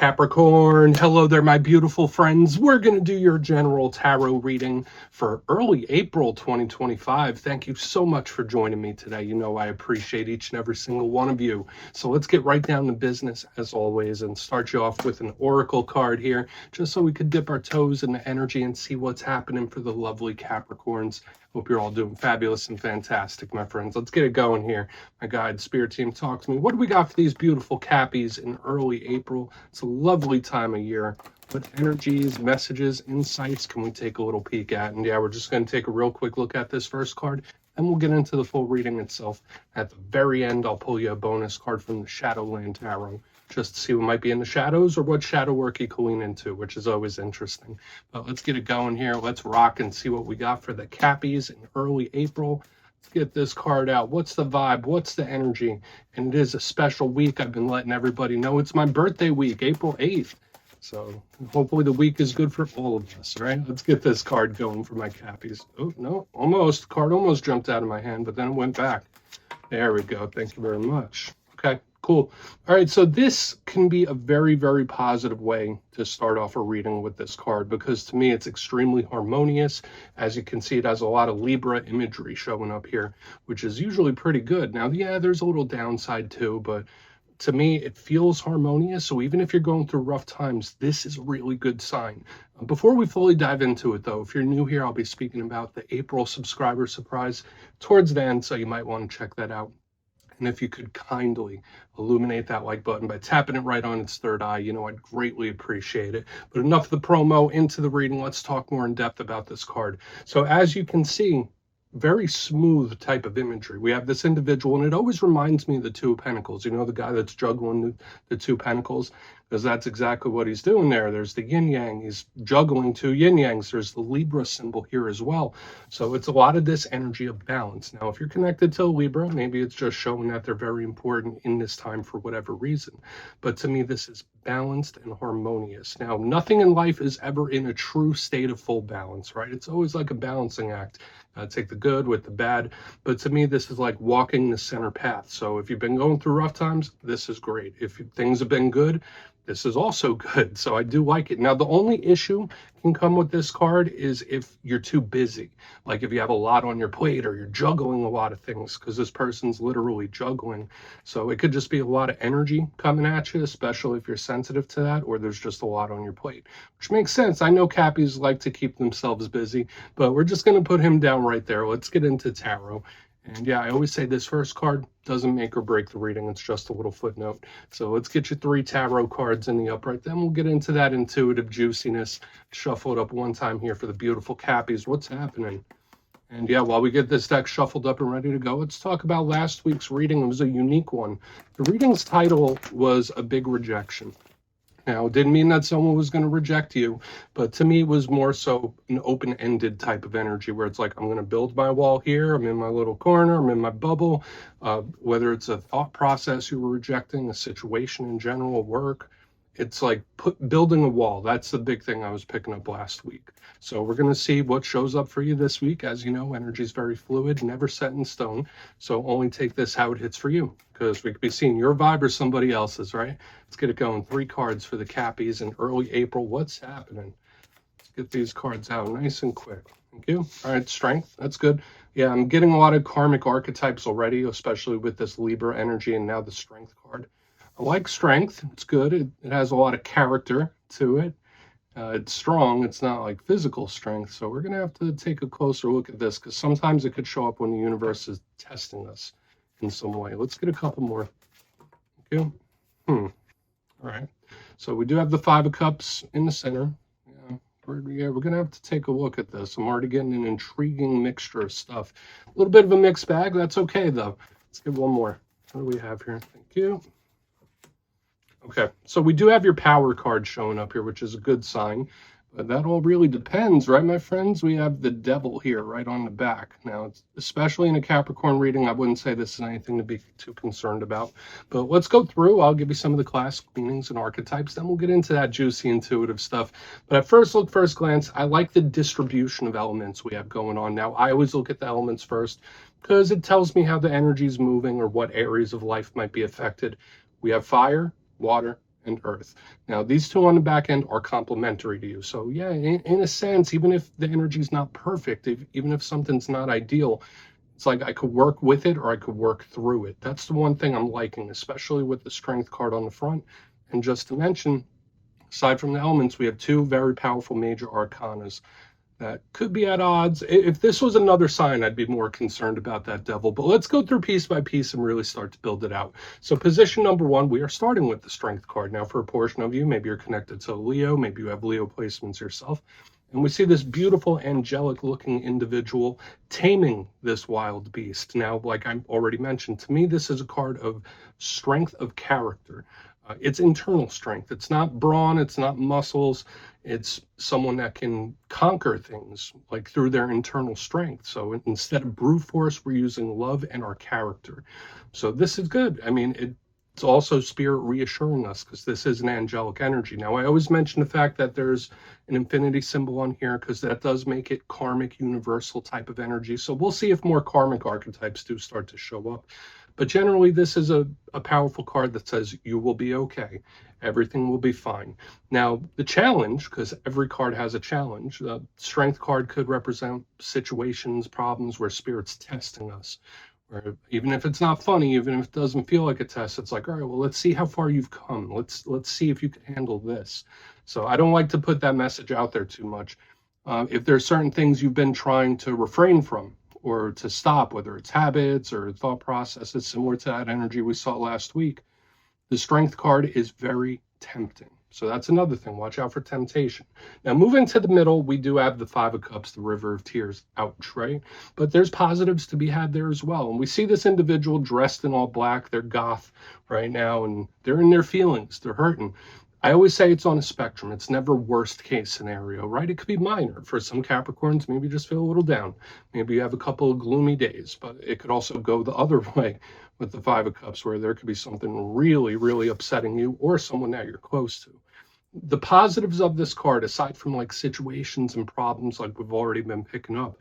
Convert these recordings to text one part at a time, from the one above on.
Capricorn. Hello there, my beautiful friends. We're going to do your general tarot reading for early April 2025. Thank you so much for joining me today. You know I appreciate each and every single one of you. So let's get right down to business as always and start you off with an oracle card here, just so we could dip our toes in the energy and see what's happening for the lovely Capricorns. Hope you're all doing fabulous and fantastic, my friends. Let's get it going here. My guide spirit team, talk to me. What do we got for these beautiful Cappies in early April? It's a lovely time of year. What energies, messages, insights can we take a little peek at? And yeah, we're just going to take a real quick look at this first card, and we'll get into the full reading itself. At the very end, I'll pull you a bonus card from the Shadowland Tarot, just to see what might be in the shadows or what shadow work you can lean into, which is always interesting. But let's get it going here. Let's rock and see what we got for the Cappies in early April. Let's get this card out. What's the vibe? What's the energy? And it is a special week. I've been letting everybody know it's my birthday week, April 8th. So hopefully the week is good for all of us, right? Let's get this card going for my Cappies. Oh, no, almost. Card almost jumped out of my hand, but then it went back. There we go. Thank you very much. Okay. Cool. All right, so this can be a very, very positive way to start off a reading with this card, because to me it's extremely harmonious. As you can see, it has a lot of Libra imagery showing up here, which is usually pretty good. Now, yeah, there's a little downside too, but to me it feels harmonious. So even if you're going through rough times, this is a really good sign. Before we fully dive into it though, if you're new here, I'll be speaking about the April subscriber surprise towards the end, so you might want to check that out. And if you could kindly illuminate that like button by tapping it right on its third eye, you know, I'd greatly appreciate it. But enough of the promo, into the reading. Let's talk more in depth about this card. So as you can see, very smooth type of imagery. We have this individual, and it always reminds me of the Two of Pentacles. You know, the guy that's juggling the Two Pentacles, because that's exactly what he's doing there. There's the yin yang. He's juggling two yin yangs. There's the Libra symbol here as well. So it's a lot of this energy of balance. Now, if you're connected to Libra, maybe it's just showing that they're very important in this time for whatever reason. But to me, this is balanced and harmonious. Now, nothing in life is ever in a true state of full balance, right? It's always like a balancing act. Take the good with the bad. But to me, this is like walking the center path. So if you've been going through rough times, this is great. If things have been good, this is also good. So I do like it. Now, the only issue can come with this card is if you're too busy. Like if you have a lot on your plate or you're juggling a lot of things, because this person's literally juggling. So it could just be a lot of energy coming at you, especially if you're sensitive to that, or there's just a lot on your plate, which makes sense. I know Cappies like to keep themselves busy, but we're just going to put him down right there. Let's get into tarot. And yeah, I always say this first card doesn't make or break the reading. It's just a little footnote. So let's get you 3 tarot cards in the upright. Then we'll get into that intuitive juiciness. Shuffle it up one time here for the beautiful Cappies. What's happening? And yeah, while we get this deck shuffled up and ready to go, let's talk about last week's reading. It was a unique one. The reading's title was A Big Rejection. Now, it didn't mean that someone was going to reject you, but to me, it was more so an open-ended type of energy where it's like, I'm going to build my wall here. I'm in my little corner. I'm in my bubble. Whether it's a thought process you were rejecting, a situation in general, work, it's like building a wall. That's the big thing I was picking up last week. So we're going to see what shows up for you this week. As you know, energy is very fluid, never set in stone. So only take this how it hits for you, because we could be seeing your vibe or somebody else's, right? Let's get it going. 3 cards for the Cappies in early April. What's happening? Let's get these cards out nice and quick. Thank you. All right, strength. That's good. Yeah, I'm getting a lot of karmic archetypes already, especially with this Libra energy and now the strength card. I like strength. It's good. It has a lot of character to it. It's strong. It's not like physical strength. So we're going to have to take a closer look at this, because sometimes it could show up when the universe is testing us in some way. Let's get a couple more. Okay. All right. So we do have the 5 of Cups in the center. We're going to have to take a look at this. I'm already getting an intriguing mixture of stuff. A little bit of a mixed bag. That's okay, though. Let's get one more. What do we have here? Thank you. Okay, so we do have your power card showing up here, which is a good sign. But that all really depends, right, my friends? We have the Devil here right on the back. Now, it's, especially in a Capricorn reading, I wouldn't say this is anything to be too concerned about. But let's go through. I'll give you some of the classic meanings and archetypes. Then we'll get into that juicy, intuitive stuff. But at first glance, I like the distribution of elements we have going on. Now, I always look at the elements first, because it tells me how the energy is moving or what areas of life might be affected. We have fire, water, and Earth. Now, these two on the back end are complementary to you. So yeah, in a sense, even if the energy is not perfect, even if something's not ideal, it's like I could work with it or I could work through it. That's the one thing I'm liking, especially with the Strength card on the front. And just to mention, aside from the elements, we have two very powerful major arcanas that could be at odds. If this was another sign, I'd be more concerned about that devil. But let's go through piece by piece and really start to build it out. So position number one, we are starting with the Strength card. Now, for a portion of you, maybe you're connected to Leo, maybe you have Leo placements yourself. And we see this beautiful angelic looking individual taming this wild beast. Now, like I already mentioned, to me, this is a card of strength of character. It's internal strength. It's not brawn, it's not muscles. It's someone that can conquer things like through their internal strength. So instead of brute force, we're using love and our character. So this is good. I mean, it's also spirit reassuring us because this is an angelic energy. Now, I always mention the fact that there's an infinity symbol on here because that does make it karmic, universal type of energy. So we'll see if more karmic archetypes do start to show up. But generally, this is a powerful card that says you will be okay. Everything will be fine. Now, the challenge, because every card has a challenge, the Strength card could represent situations, problems where Spirit's testing us. Or even if it's not funny, even if it doesn't feel like a test, it's like, all right, well, let's see how far you've come. Let's see if you can handle this. So I don't like to put that message out there too much. If there's certain things you've been trying to refrain from, or to stop, whether it's habits or thought processes similar to that energy we saw last week, the Strength card is very tempting. So that's another thing. Watch out for temptation. Now, moving to the middle, we do have the Five of Cups, the River of Tears. Ouch, right? But there's positives to be had there as well. And we see this individual dressed in all black. They're goth right now, and they're in their feelings. They're hurting. I always say it's on a spectrum. It's never worst case scenario, right? It could be minor. For some Capricorns, maybe you just feel a little down. Maybe you have a couple of gloomy days, but it could also go the other way with the Five of Cups, where there could be something really, really upsetting you or someone that you're close to. The positives of this card, aside from like situations and problems like we've already been picking up,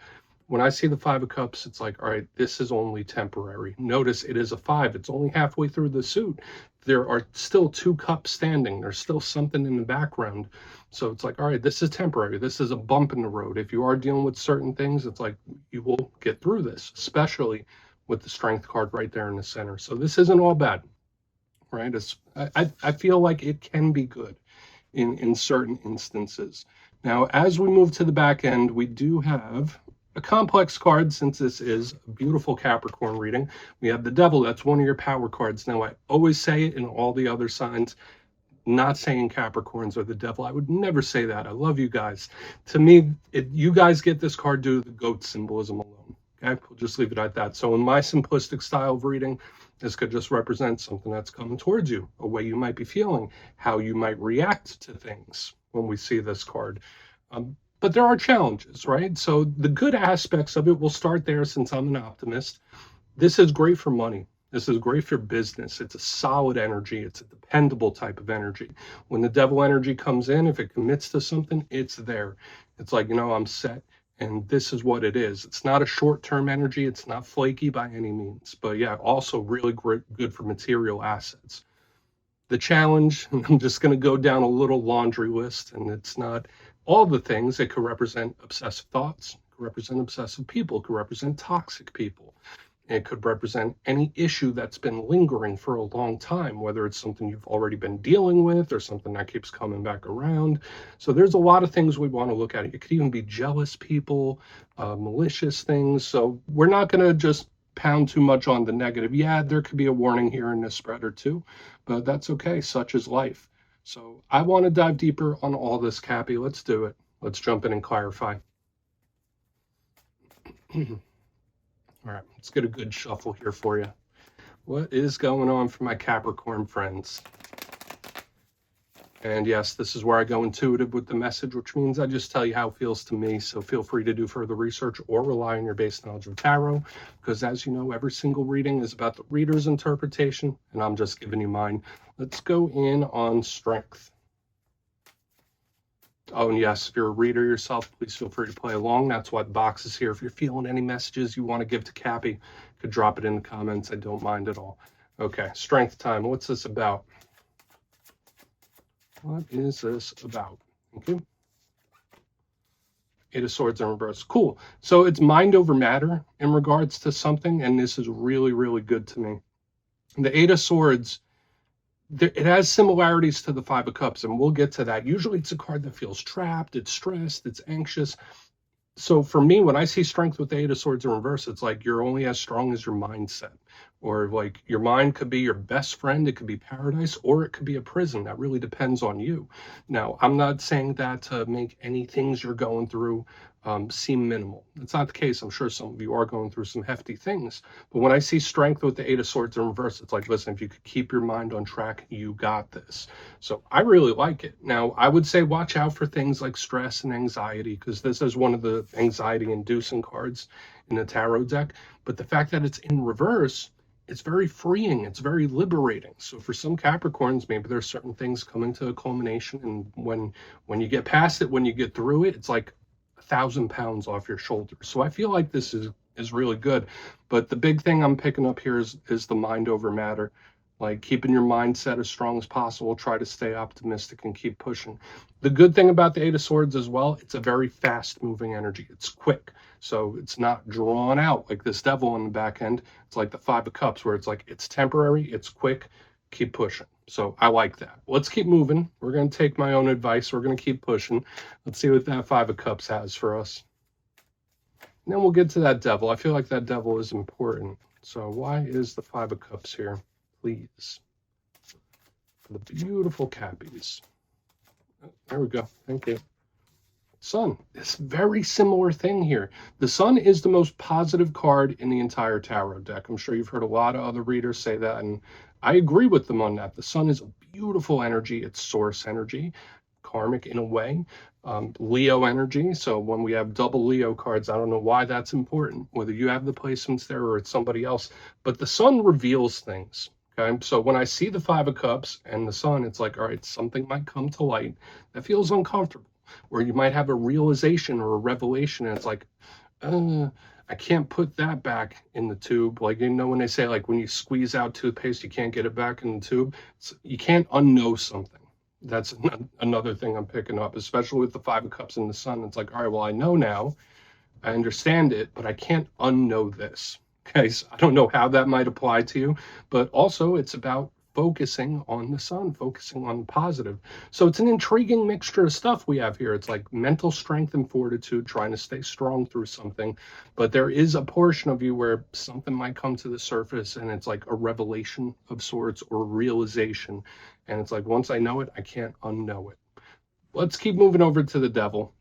when I see the Five of Cups, it's like, all right, this is only temporary. Notice it is a five. It's only halfway through the suit. There are still two cups standing. There's still something in the background. So it's like, all right, this is temporary. This is a bump in the road. If you are dealing with certain things, it's like you will get through this, especially with the Strength card right there in the center. So this isn't all bad, right? I feel like it can be good in certain instances. Now, as we move to the back end, we do have a complex card, since this is a beautiful Capricorn reading. We have the Devil. That's one of your power cards. Now, I always say it in all the other signs, not saying Capricorns are the devil. I would never say that. I love you guys. To me, you guys get this card due to the goat symbolism alone. Okay, we'll just leave it at that. So in my simplistic style of reading, this could just represent something that's coming towards you, a way you might be feeling, how you might react to things when we see this card. But there are challenges, right? So the good aspects of it, we'll start there since I'm an optimist. This is great for money. This is great for business. It's a solid energy. It's a dependable type of energy. When the Devil energy comes in, if it commits to something, it's there. It's like, I'm set, and this is what it is. It's not a short-term energy. It's not flaky by any means. But yeah, also really great, good for material assets. The challenge, I'm just going to go down a little laundry list, and it's not all the things. It could represent obsessive thoughts, it could represent obsessive people, it could represent toxic people. It could represent any issue that's been lingering for a long time, whether it's something you've already been dealing with or something that keeps coming back around. So there's a lot of things we want to look at. It could even be jealous people, malicious things. So we're not going to just pound too much on the negative. Yeah, there could be a warning here in this spread or two, but that's okay. Such is life. So I want to dive deeper on all this, Cappy. Let's do it. Let's jump in and clarify. All right, let's get a good shuffle here for you. What is going on for my Capricorn friends? And yes, this is where I go intuitive with the message, which means I just tell you how it feels to me. So feel free to do further research or rely on your base knowledge of tarot, because as you know, every single reading is about the reader's interpretation, and I'm just giving you mine. Let's go in on Strength. Oh, and yes, if you're a reader yourself, please feel free to play along. That's why the box is here. If you're feeling any messages you want to give to Cappy, you could drop it in the comments. I don't mind at all. Okay, Strength time. What's this about? What is this about? Okay. Eight of Swords in reverse. Cool. So it's mind over matter in regards to something, and this is really, really good to me. The Eight of Swords, it has similarities to the Five of Cups, and we'll get to that. Usually it's a card that feels trapped, it's stressed, it's anxious. So for me, when I see strength with the Eight of Swords in reverse, it's like you're only as strong as your mindset. Or like your mind could be your best friend, it could be paradise, or it could be a prison. That really depends on you. Now, I'm not saying that to make any things you're going through seem minimal. That's not the case. I'm sure some of you are going through some hefty things. But when I see strength with the Eight of Swords in reverse, it's like, listen, if you could keep your mind on track, you got this. So I really like it. Now, I would say watch out for things like stress and anxiety, because this is one of the anxiety-inducing cards in the tarot deck. But the fact that it's in reverse, it's very freeing. It's very liberating. So for some Capricorns, maybe there's certain things coming to a culmination, and when you get past it, when you get through it, it's like 1,000 pounds off your shoulders. So I feel like this is really good. But the big thing I'm picking up here is the mind over matter. Like keeping your mindset as strong as possible, try to stay optimistic and keep pushing. The good thing about the Eight of Swords as well, it's a very fast moving energy. It's quick. So it's not drawn out like this devil on the back end. It's like the Five of Cups where it's like, it's temporary, it's quick, keep pushing. So I like that. Let's keep moving. We're going to take my own advice. We're going to keep pushing. Let's see what that Five of Cups has for us. And then we'll get to that devil. I feel like that devil is important. So why is the Five of Cups here? Please. For the beautiful Cappies. Oh, there we go. Thank you. Sun. This very similar thing here. The Sun is the most positive card in the entire tarot deck. I'm sure you've heard a lot of other readers say that, and I agree with them on that. The Sun is a beautiful energy. It's source energy, karmic in a way. Leo energy. So when we have double Leo cards, I don't know why that's important, whether you have the placements there or it's somebody else, but the Sun reveals things. Okay, so when I see the Five of Cups and the Sun, it's like, all right, something might come to light that feels uncomfortable, or you might have a realization or a revelation, and it's like, I can't put that back in the tube. Like, you know, when they say, like, when you squeeze out toothpaste, you can't get it back in the tube. You can't unknow something. That's another thing I'm picking up, especially with the Five of Cups and the Sun. It's like, all right, well, I know now, I understand it, but I can't unknow this. Okay, so I don't know how that might apply to you, but also it's about focusing on the Sun, focusing on the positive. So it's an intriguing mixture of stuff we have here. It's like mental strength and fortitude, trying to stay strong through something, but there is a portion of you where something might come to the surface and it's like a revelation of sorts or realization. And it's like, once I know it, I can't unknow it. Let's keep moving over to the devil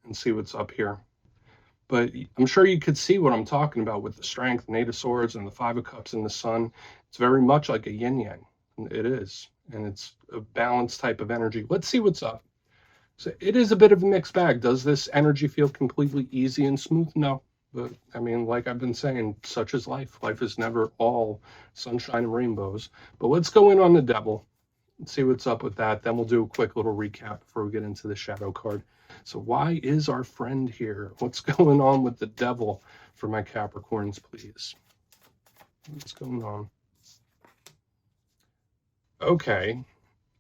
and see what's up here. But I'm sure you could see what I'm talking about with the strength, and Eight of Swords and the Five of Cups and the Sun. It's very much like a yin yang. It is. And it's a balanced type of energy. Let's see what's up. So it is a bit of a mixed bag. Does this energy feel completely easy and smooth? No. But I mean, like I've been saying, such is life. Life is never all sunshine and rainbows. But let's go in on the devil and see what's up with that. Then we'll do a quick little recap before we get into the shadow card. So why is our friend here? What's going on with the devil for my Capricorns, please? What's going on? Okay.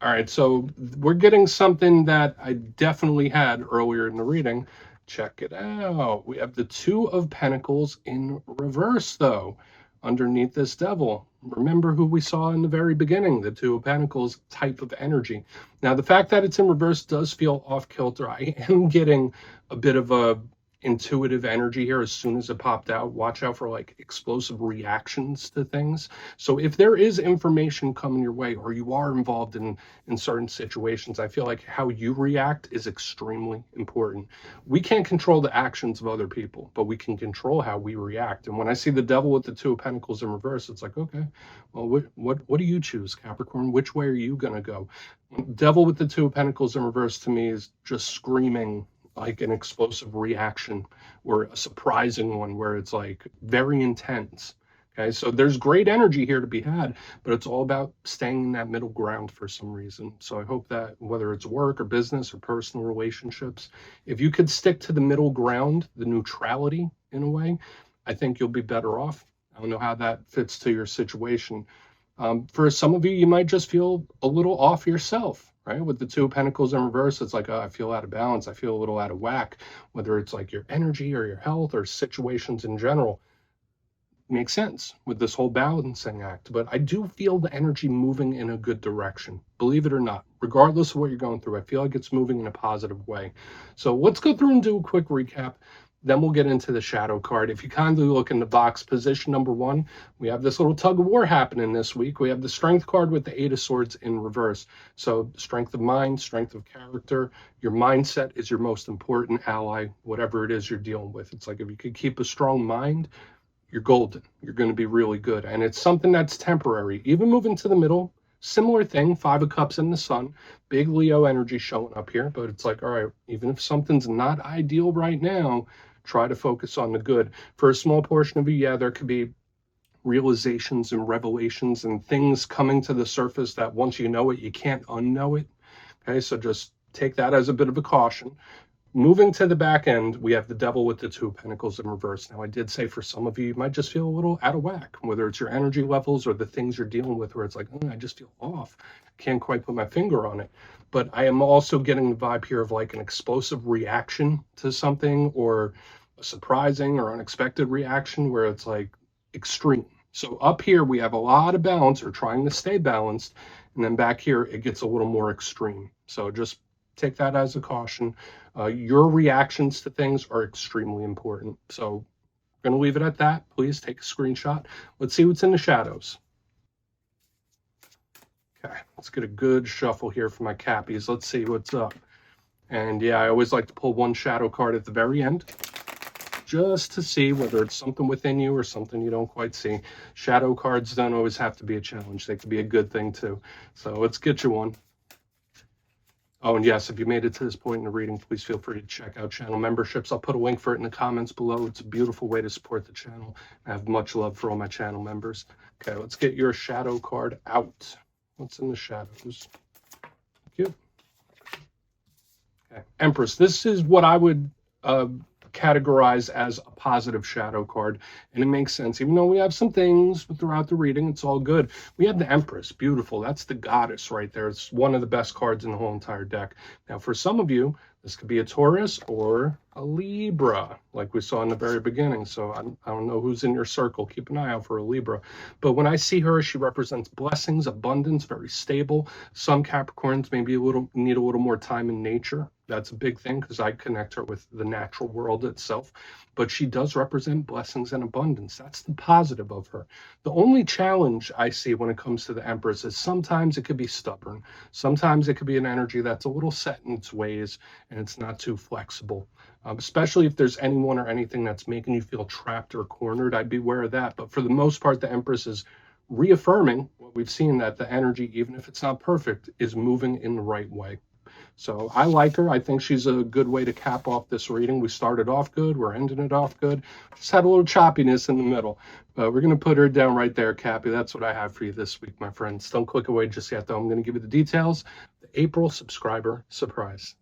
All right, so we're getting something that I definitely had earlier in the reading. Check it out. We have the Two of Pentacles in reverse, though, underneath this devil. Remember who we saw in the very beginning, the Two of Pentacles type of energy. Now, the fact that it's in reverse does feel off kilter. I am getting a bit of a intuitive energy here as soon as it popped out. Watch out for like explosive reactions to things. So if there is information coming your way, or you are involved in certain situations, I feel like how you react is extremely important. We can't control the actions of other people, but we can control how we react. And when I see the devil with the Two of Pentacles in reverse, it's like, okay, well, what do you choose, Capricorn? Which way are you gonna go? Devil with the Two of Pentacles in reverse to me is just screaming like an explosive reaction or a surprising one where it's like very intense. Okay, so there's great energy here to be had, but it's all about staying in that middle ground for some reason. So I hope that whether it's work or business or personal relationships, if you could stick to the middle ground, the neutrality in a way, I think you'll be better off. I don't know how that fits to your situation. For some of you, you might just feel a little off yourself, right? With the Two of Pentacles in reverse, it's like, oh, I feel out of balance. I feel a little out of whack, whether it's like your energy or your health or situations in general. Makes sense with this whole balancing act. But I do feel the energy moving in a good direction, believe it or not. Regardless of what you're going through, I feel like it's moving in a positive way. So let's go through and do a quick recap. Then we'll get into the shadow card. If you kindly look in the box, position number 1, we have this little tug of war happening this week. We have the strength card with the 8 of swords in reverse. So strength of mind, strength of character. Your mindset is your most important ally, whatever it is you're dealing with. It's like if you could keep a strong mind, you're golden. You're going to be really good. And it's something that's temporary. Even moving to the middle, similar thing, 5 of Cups in the sun, big Leo energy showing up here. But it's like, all right, even if something's not ideal right now, try to focus on the good. For a small portion of you, yeah, there could be realizations and revelations and things coming to the surface that once you know it, you can't unknow it. Okay, so just take that as a bit of a caution. Moving to the back end, we have the Devil with the 2 of Pentacles in reverse. Now, I did say for some of you, you might just feel a little out of whack, whether it's your energy levels or the things you're dealing with where it's like, oh, I just feel off. Can't quite put my finger on it. But I am also getting the vibe here of like an explosive reaction to something, or a surprising or unexpected reaction where it's like extreme. So up here, we have a lot of balance, or trying to stay balanced. And then back here, it gets a little more extreme. So just take that as a caution. Your reactions to things are extremely important. So I'm going to leave it at that. Please take a screenshot. Let's see what's in the shadows. Okay, let's get a good shuffle here for my cappies. Let's see what's up. And yeah, I always like to pull one shadow card at the very end, just to see whether it's something within you or something you don't quite see. Shadow cards don't always have to be a challenge. They could be a good thing too. So let's get you one. Oh, and yes, if you made it to this point in the reading, please feel free to check out channel memberships. I'll put a link for it in the comments below. It's a beautiful way to support the channel. I have much love for all my channel members. Okay, let's get your shadow card out. What's in the shadows? Thank you. Okay, Empress. This is what I would categorize as a positive shadow card, and it makes sense. Even though we have some things throughout the reading, it's all good. We have the Empress, beautiful. That's the goddess right there. It's one of the best cards in the whole entire deck. Now, for some of you, this could be a Taurus or a Libra, like we saw in the very beginning. So I don't know who's in your circle. Keep an eye out for a Libra. But when I see her, she represents blessings, abundance, very stable. Some Capricorns maybe need a little more time in nature. That's a big thing because I connect her with the natural world itself. But she does represent blessings and abundance. That's the positive of her. The only challenge I see when it comes to the Empress is sometimes it could be stubborn. Sometimes it could be an energy that's a little set in its ways and it's not too flexible. Especially if there's anyone or anything that's making you feel trapped or cornered, I'd be aware of that. But for the most part, the Empress is reaffirming what we've seen, that the energy, even if it's not perfect, is moving in the right way. So I like her. I think she's a good way to cap off this reading. We started off good. We're ending it off good. Just had a little choppiness in the middle. But we're going to put her down right there, Cappy. That's what I have for you this week, my friends. Don't click away just yet, though. I'm going to give you the details. The April subscriber surprise.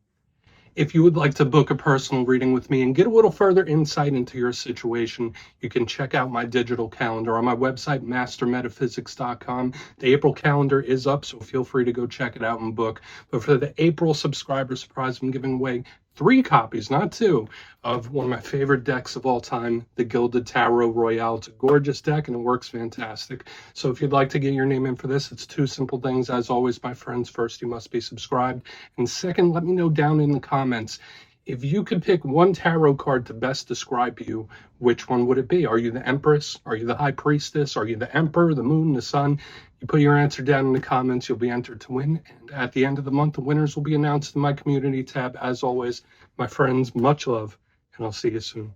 If you would like to book a personal reading with me and get a little further insight into your situation, you can check out my digital calendar on my website, mastermetaphysics.com. The April calendar is up, so feel free to go check it out and book. But for the April subscriber surprise, I'm giving away 3 copies, not 2, of one of my favorite decks of all time, the Gilded Tarot Royale. It's a gorgeous deck and it works fantastic. So if you'd like to get your name in for this, it's 2 simple things. As always, my friends, first, you must be subscribed. And second, let me know down in the comments, if you could pick one tarot card to best describe you, which one would it be? Are you the Empress? Are you the High Priestess? Are you the Emperor, the Moon, the Sun? You put your answer down in the comments, you'll be entered to win. And at the end of the month, the winners will be announced in my community tab. As always, my friends, much love, and I'll see you soon.